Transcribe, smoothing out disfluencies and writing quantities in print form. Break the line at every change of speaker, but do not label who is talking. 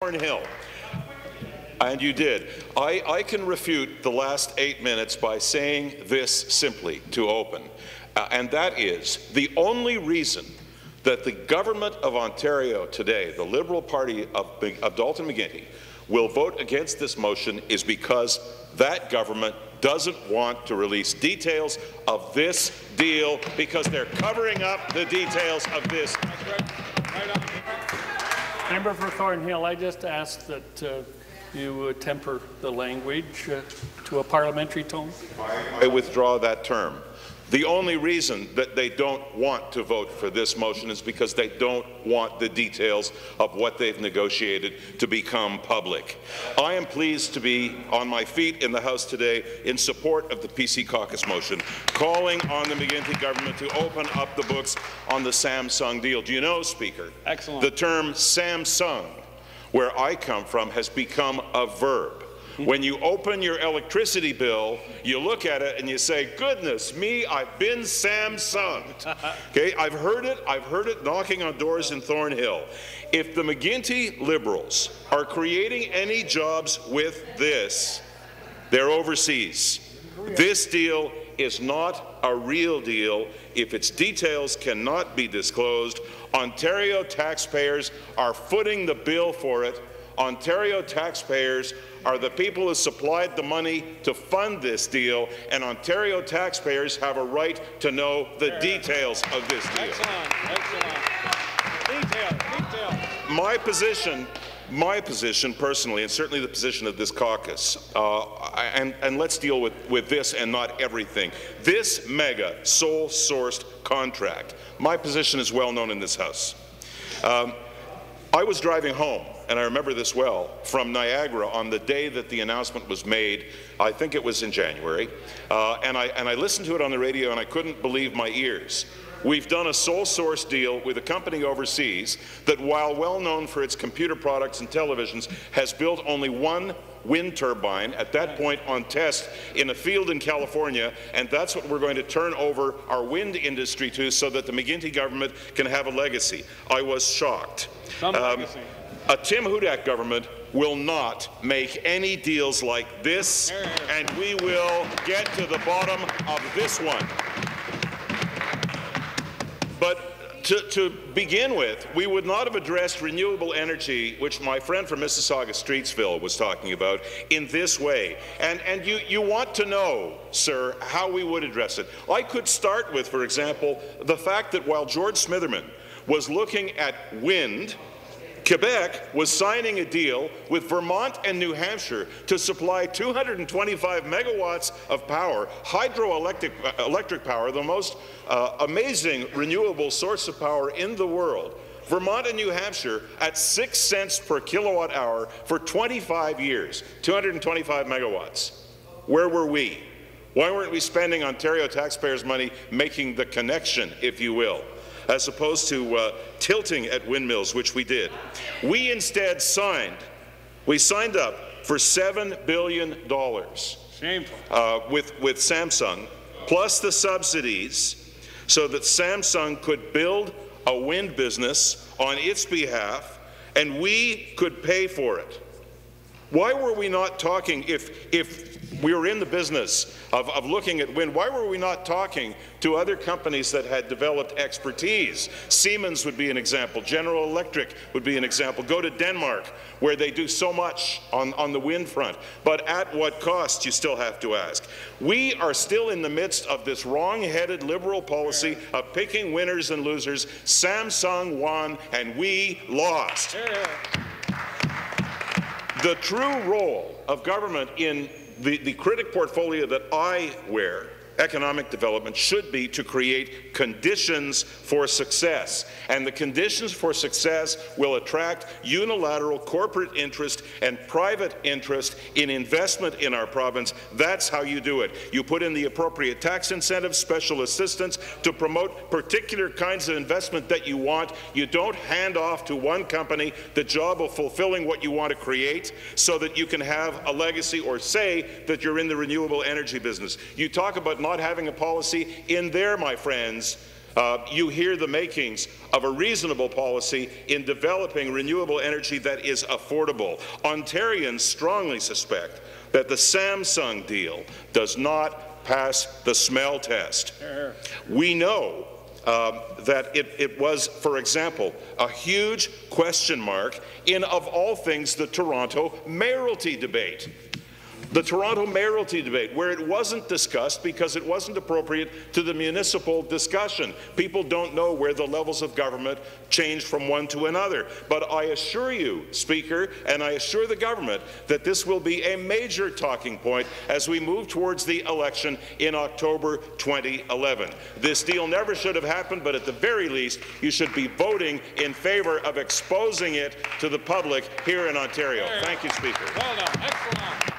Thornhill. And you did. I can refute the last 8 minutes by saying this simply to open, and that is the only reason that the government of Ontario today, the Liberal Party of Dalton McGuinty, will vote against this motion is because that government doesn't want to release details of this deal because they're covering up the details of this.
Member for Thornhill, I just ask that you temper the language to a parliamentary tone.
I withdraw that term. The only reason that they don't want to vote for this motion is because they don't want the details of what they've negotiated to become public. I am pleased to be on my feet in the House today in support of the PC caucus motion, calling on the McGuinty government to open up the books on the Samsung deal. Do you know, Speaker,
excellent,
the term Samsung, where I come from, has become a verb. When you open your electricity bill, you look at it and you say, goodness me, I've been Samsunged. Okay, I've heard it knocking on doors in Thornhill. If the McGuinty Liberals are creating any jobs with this, they're overseas. This deal is not a real deal if its details cannot be disclosed. Ontario taxpayers are footing the bill for it. Ontario taxpayers are the people who supplied the money to fund this deal, and Ontario taxpayers have a right to know the details of this deal.
Excellent. Detail.
My position personally, and certainly the position of this caucus, and let's deal with this and not everything, this mega sole-sourced contract, my position is well known in this House. I was driving home, and I remember this well, from Niagara on the day that the announcement was made. I think it was in January, and I listened to it on the radio and I couldn't believe my ears. We've done a sole source deal with a company overseas that, while well known for its computer products and televisions, has built only one wind turbine, at that point on test, in a field in California, and that's what we're going to turn over our wind industry to so that the McGuinty government can have a legacy. I was shocked. A Tim Hudak government will not make any deals like this, and we will get to the bottom of this one. But to begin with, we would not have addressed renewable energy, which my friend from Mississauga-Streetsville was talking about, in this way. And you want to know, sir, how we would address it. I could start with, for example, the fact that while George Smitherman was looking at wind, Quebec was signing a deal with Vermont and New Hampshire to supply 225 megawatts of power, hydroelectric power, the most amazing renewable source of power in the world. Vermont and New Hampshire at 6 cents per kilowatt hour for 25 years, 225 megawatts. Where were we? Why weren't we spending Ontario taxpayers' money making the connection, if you will, as opposed to tilting at windmills, which we did? We instead signed up for $7 billion with Samsung, plus the subsidies, so that Samsung could build a wind business on its behalf, and we could pay for it. Why were we not talking, if we were in the business of looking at wind, why were we not talking to other companies that had developed expertise? Siemens would be an example. General Electric would be an example. Go to Denmark, where they do so much on the wind front. But at what cost, you still have to ask. We are still in the midst of this wrong-headed Liberal policy of picking winners and losers. Samsung won, and we lost. The true role of government in the critic portfolio that I wear, economic development, should be to create conditions for success. And the conditions for success will attract unilateral corporate interest and private interest in investment in our province. That's how you do it. You put in the appropriate tax incentives, special assistance to promote particular kinds of investment that you want. You don't hand off to one company the job of fulfilling what you want to create so that you can have a legacy or say that you're in the renewable energy business. You talk about not having a policy. In there, my friends, you hear the makings of a reasonable policy in developing renewable energy that is affordable. Ontarians strongly suspect that the Samsung deal does not pass the smell test. We know that it was, for example, a huge question mark in, of all things, the Toronto mayoralty debate. The Toronto mayoralty debate, where it wasn't discussed because it wasn't appropriate to the municipal discussion. People don't know where the levels of government change from one to another. But I assure you, Speaker, and I assure the government that this will be a major talking point as we move towards the election in October 2011. This deal never should have happened, but at the very least, you should be voting in favour of exposing it to the public here in Ontario. Thank you, Speaker.
Well done. Excellent.